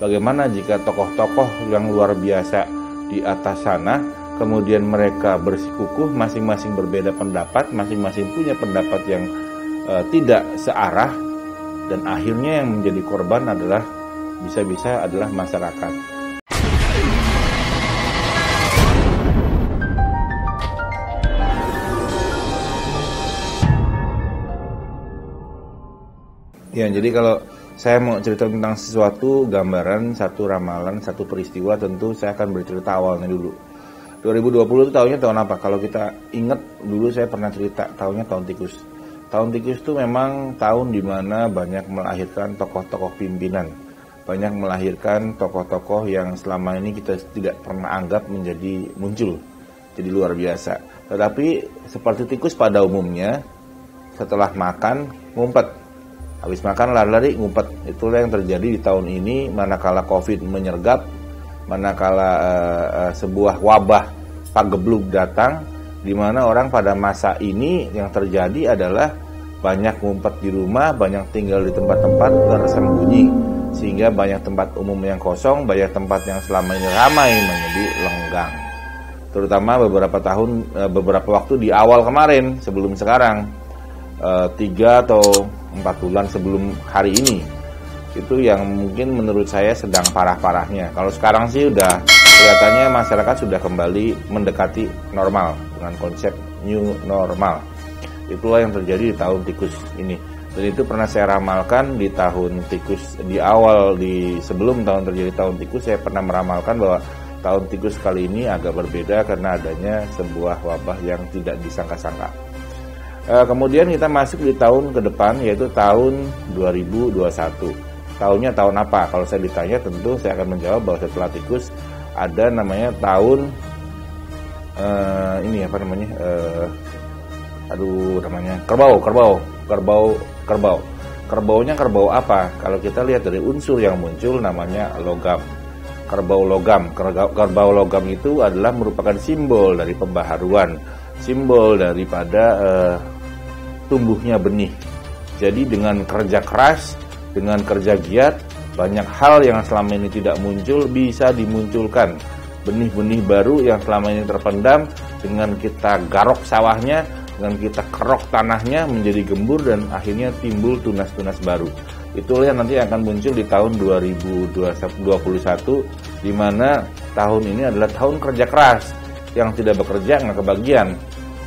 Bagaimana jika tokoh-tokoh yang luar biasa di atas sana, kemudian mereka bersikukuh, masing-masing berbeda pendapat, masing-masing punya pendapat yang tidak searah, dan akhirnya yang menjadi korban adalah bisa-bisa adalah masyarakat. Ya, jadi kalau saya mau cerita tentang sesuatu, gambaran, satu ramalan, satu peristiwa, tentu saya akan bercerita awalnya dulu. 2020 itu tahunnya tahun apa? Kalau kita ingat dulu saya pernah cerita tahunnya tahun tikus. Tahun tikus itu memang tahun dimana banyak melahirkan tokoh-tokoh pimpinan, banyak melahirkan tokoh-tokoh yang selama ini kita tidak pernah anggap menjadi muncul, jadi luar biasa. Tetapi seperti tikus pada umumnya, setelah makan ngumpet. Habis makan lari-lari ngumpet. Itulah yang terjadi di tahun ini manakala Covid menyergap, manakala sebuah wabah pagebluk datang, di mana orang pada masa ini yang terjadi adalah banyak ngumpet di rumah, banyak tinggal di tempat-tempat tersembunyi, sehingga banyak tempat umum yang kosong, banyak tempat yang selama ini ramai menjadi lenggang. Terutama beberapa waktu di awal kemarin, sebelum sekarang, 3 atau 4 bulan sebelum hari ini, itu yang mungkin menurut saya sedang parah-parahnya. Kalau sekarang sih udah kelihatannya masyarakat sudah kembali mendekati normal dengan konsep new normal. Itulah yang terjadi di tahun tikus ini. Dan itu pernah saya ramalkan di tahun tikus, sebelum tahun terjadi tahun tikus, saya pernah meramalkan bahwa tahun tikus kali ini agak berbeda karena adanya sebuah wabah yang tidak disangka-sangka. Kemudian kita masuk di tahun ke depan, yaitu tahun 2021. Tahunnya tahun apa? Kalau saya ditanya, tentu saya akan menjawab bahwa setelah tikus ada namanya tahun kerbau. Kerbaunya kerbau apa? Kalau kita lihat dari unsur yang muncul, namanya logam. Kerbau logam itu adalah merupakan simbol dari pembaharuan, simbol daripada tumbuhnya benih. Jadi dengan kerja keras, dengan kerja giat, banyak hal yang selama ini tidak muncul bisa dimunculkan. Benih-benih baru yang selama ini terpendam, dengan kita garok sawahnya, dengan kita kerok tanahnya menjadi gembur, dan akhirnya timbul tunas-tunas baru. Itulah yang nanti akan muncul di tahun 2021, di mana tahun ini adalah tahun kerja keras. Yang tidak bekerja nggak kebagian.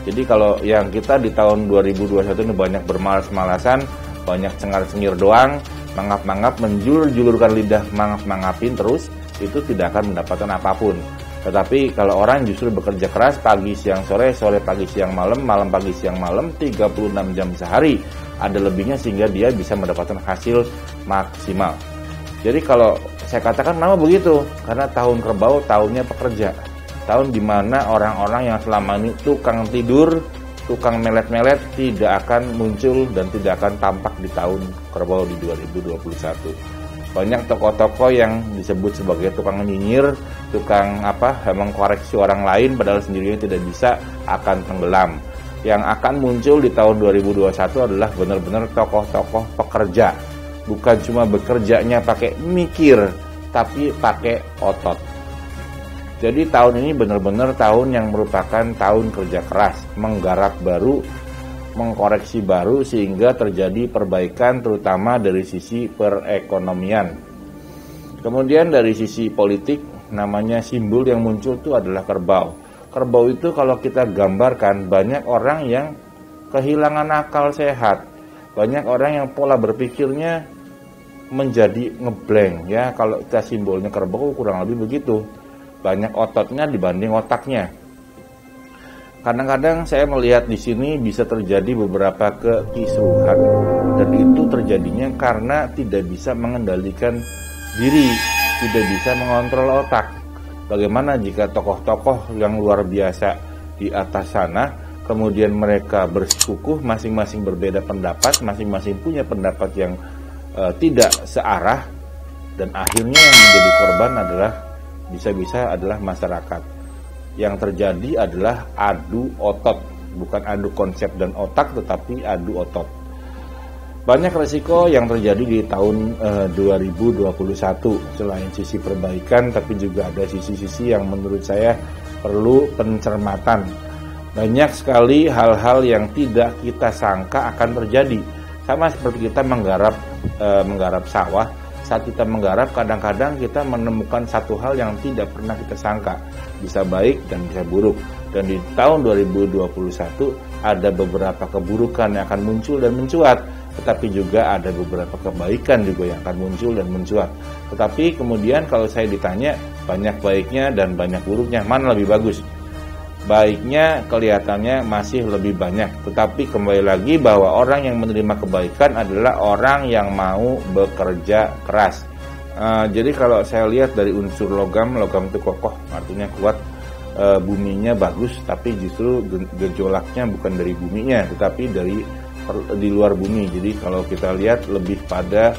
Jadi kalau yang kita di tahun 2021 ini banyak bermalas-malasan, banyak cengar-cengir doang, mangap-mangap, menjulur-julurkan lidah, mangap-mangapin terus, itu tidak akan mendapatkan apapun. Tetapi kalau orang justru bekerja keras, pagi, siang, sore, sore, pagi, siang, malam, malam, pagi, siang, malam, 36 jam sehari, ada lebihnya sehingga dia bisa mendapatkan hasil maksimal. Jadi kalau saya katakan nama begitu, karena tahun kerbau, tahunnya pekerja. Tahun di mana orang-orang yang selama ini tukang tidur, tukang melet-melet tidak akan muncul dan tidak akan tampak di tahun kerbau di 2021. Banyak tokoh-tokoh yang disebut sebagai tukang nyinyir, tukang mengkoreksi orang lain padahal sendirinya tidak bisa, akan tenggelam. Yang akan muncul di tahun 2021 adalah benar-benar tokoh-tokoh pekerja. Bukan cuma bekerjanya pakai mikir, tapi pakai otot. Jadi tahun ini benar-benar tahun yang merupakan tahun kerja keras, menggarap baru, mengkoreksi baru, sehingga terjadi perbaikan terutama dari sisi perekonomian. Kemudian dari sisi politik, namanya simbol yang muncul itu adalah kerbau. Kerbau itu kalau kita gambarkan, banyak orang yang kehilangan akal sehat. Banyak orang yang pola berpikirnya menjadi ngeblank, ya. Kalau kita simbolnya kerbau kurang lebih begitu. Banyak ototnya dibanding otaknya. Kadang-kadang saya melihat di sini bisa terjadi beberapa kekisruhan, dan itu terjadinya karena tidak bisa mengendalikan diri, tidak bisa mengontrol otak. Bagaimana jika tokoh-tokoh yang luar biasa di atas sana, kemudian mereka bersikukuh, masing-masing berbeda pendapat, masing-masing punya pendapat yang tidak searah, dan akhirnya yang menjadi korban adalah bisa-bisa adalah masyarakat. Yang terjadi adalah adu otot, bukan adu konsep dan otak, tetapi adu otot. Banyak resiko yang terjadi di tahun 2021. Selain sisi perbaikan, tapi juga ada sisi-sisi yang menurut saya perlu pencermatan. Banyak sekali hal-hal yang tidak kita sangka akan terjadi. Sama seperti kita menggarap sawah. Saat kita menggarap, kadang-kadang kita menemukan satu hal yang tidak pernah kita sangka. Bisa baik dan bisa buruk. Dan di tahun 2021 ada beberapa keburukan yang akan muncul dan mencuat. Tetapi juga ada beberapa kebaikan juga yang akan muncul dan mencuat. Tetapi kemudian kalau saya ditanya, banyak baiknya dan banyak buruknya, mana lebih bagus? Baiknya kelihatannya masih lebih banyak. Tetapi kembali lagi bahwa orang yang menerima kebaikan adalah orang yang mau bekerja keras. Jadi kalau saya lihat dari unsur logam itu kokoh, artinya kuat. Buminya bagus, tapi justru gejolaknya bukan dari buminya, tetapi di luar bumi. Jadi kalau kita lihat lebih pada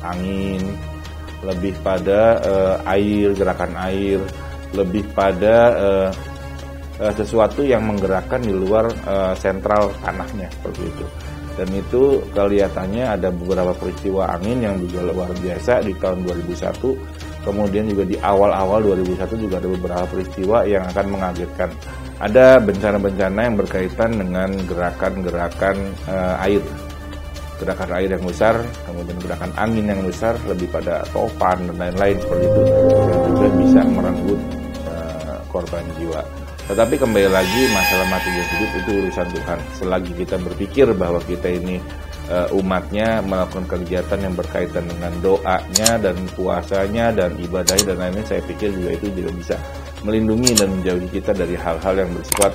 angin, lebih pada air, gerakan air, lebih pada sesuatu yang menggerakkan di luar sentral tanahnya, seperti itu. Dan itu kelihatannya ada beberapa peristiwa angin yang juga luar biasa di tahun 2001. Kemudian juga di awal-awal 2001 juga ada beberapa peristiwa yang akan mengagetkan. Ada bencana-bencana yang berkaitan dengan gerakan-gerakan air. Gerakan air yang besar, kemudian gerakan angin yang besar, lebih pada topan dan lain-lain seperti itu. Yang juga bisa merenggut korban jiwa. Tetapi kembali lagi, masalah mati dan hidup itu urusan Tuhan. Selagi kita berpikir bahwa kita ini umatnya melakukan kegiatan yang berkaitan dengan doanya dan puasanya dan ibadahnya dan lain-lain, saya pikir juga itu juga bisa melindungi dan menjauhi kita dari hal-hal yang bersifat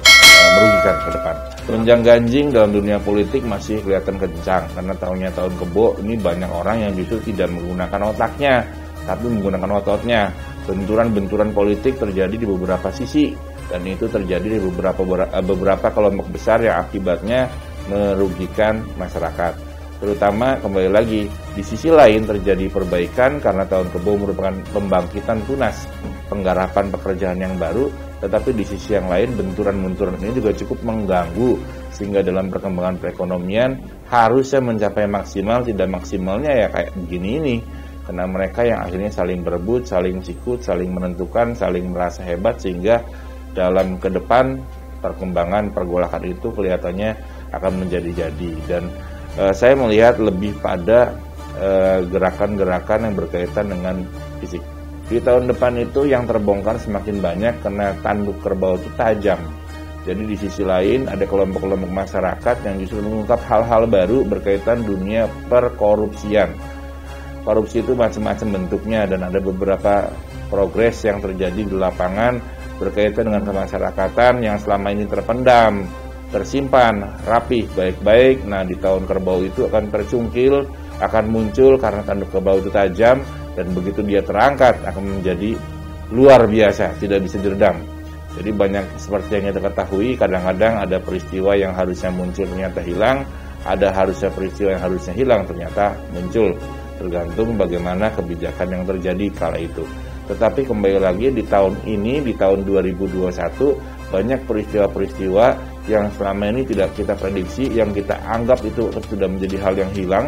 merugikan ke depan. Gonjang-ganjing dalam dunia politik masih kelihatan kencang karena tahun kebo ini banyak orang yang justru tidak menggunakan otaknya tapi menggunakan ototnya. Benturan-benturan politik terjadi di beberapa sisi dan itu terjadi di beberapa kelompok besar yang akibatnya merugikan masyarakat. Terutama kembali lagi di sisi lain terjadi perbaikan karena tahun kebo merupakan pembangkitan tunas, penggarapan pekerjaan yang baru, tetapi di sisi yang lain benturan-benturan ini juga cukup mengganggu sehingga dalam perkembangan perekonomian harusnya mencapai maksimal, tidak maksimalnya ya kayak begini ini. Karena mereka yang akhirnya saling berebut, saling sikut, saling menentukan, saling merasa hebat sehingga dalam ke depan perkembangan pergolakan itu kelihatannya akan menjadi-jadi. Dan saya melihat lebih pada gerakan-gerakan yang berkaitan dengan fisik. Di tahun depan itu yang terbongkar semakin banyak karena tanduk kerbau itu tajam. Jadi di sisi lain ada kelompok-kelompok masyarakat yang justru mengungkap hal-hal baru berkaitan dunia perkorupsian. Korupsi itu macam-macam bentuknya dan ada beberapa progres yang terjadi di lapangan berkaitan dengan kemasyarakatan yang selama ini terpendam, tersimpan, rapih, baik-baik. Nah di tahun kerbau itu akan tercungkil, akan muncul karena tanduk kerbau itu tajam dan begitu dia terangkat akan menjadi luar biasa, tidak bisa diredam. Jadi banyak seperti yang kita ketahui, kadang-kadang ada peristiwa yang harusnya muncul ternyata hilang, ada harusnya peristiwa yang harusnya hilang ternyata muncul. Tergantung bagaimana kebijakan yang terjadi kala itu. Tetapi kembali lagi di tahun ini, di tahun 2021, banyak peristiwa-peristiwa yang selama ini tidak kita prediksi, yang kita anggap itu sudah menjadi hal yang hilang,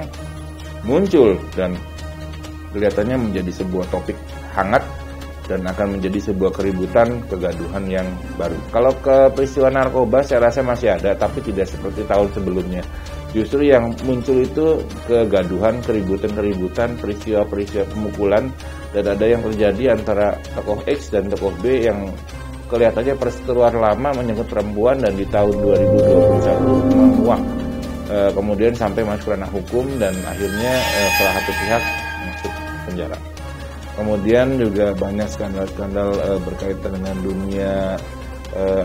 muncul dan kelihatannya menjadi sebuah topik hangat dan akan menjadi sebuah keributan, kegaduhan yang baru. Kalau ke peristiwa narkoba saya rasa masih ada, tapi tidak seperti tahun sebelumnya. Justru yang muncul itu kegaduhan, keributan, peristiwa-peristiwa pemukulan, dan ada yang terjadi antara tokoh X dan tokoh B yang kelihatannya perseteruan lama menyangkut perempuan dan di tahun 2021 menguak. Kemudian sampai masuk ranah hukum dan akhirnya salah satu pihak masuk penjara. Kemudian juga banyak skandal-skandal berkaitan dengan dunia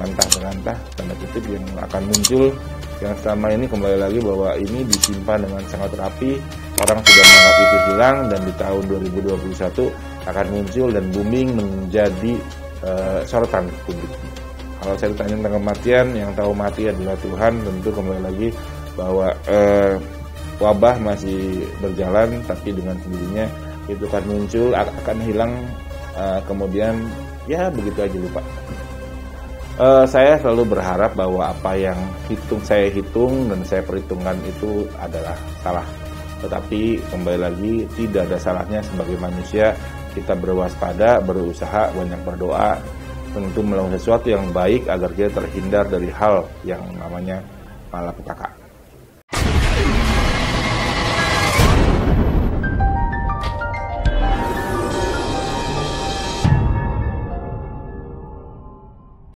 antah-berantah, tanda kutip, yang akan muncul, yang selama ini kembali lagi bahwa ini disimpan dengan sangat rapi, orang sudah menganggap itu hilang dan di tahun 2021 akan muncul dan booming menjadi sorotan publik. Kalau saya ditanya tentang kematian, yang tahu mati adalah Tuhan. Tentu kembali lagi bahwa wabah masih berjalan, tapi dengan sendirinya itu akan muncul, akan hilang, kemudian ya begitu aja lupa. Saya selalu berharap bahwa apa yang saya hitung dan saya perhitungkan itu adalah salah. Tetapi kembali lagi, tidak ada salahnya sebagai manusia kita berwaspada, berusaha, banyak berdoa, tentu melakukan sesuatu yang baik agar kita terhindar dari hal yang namanya malapetaka.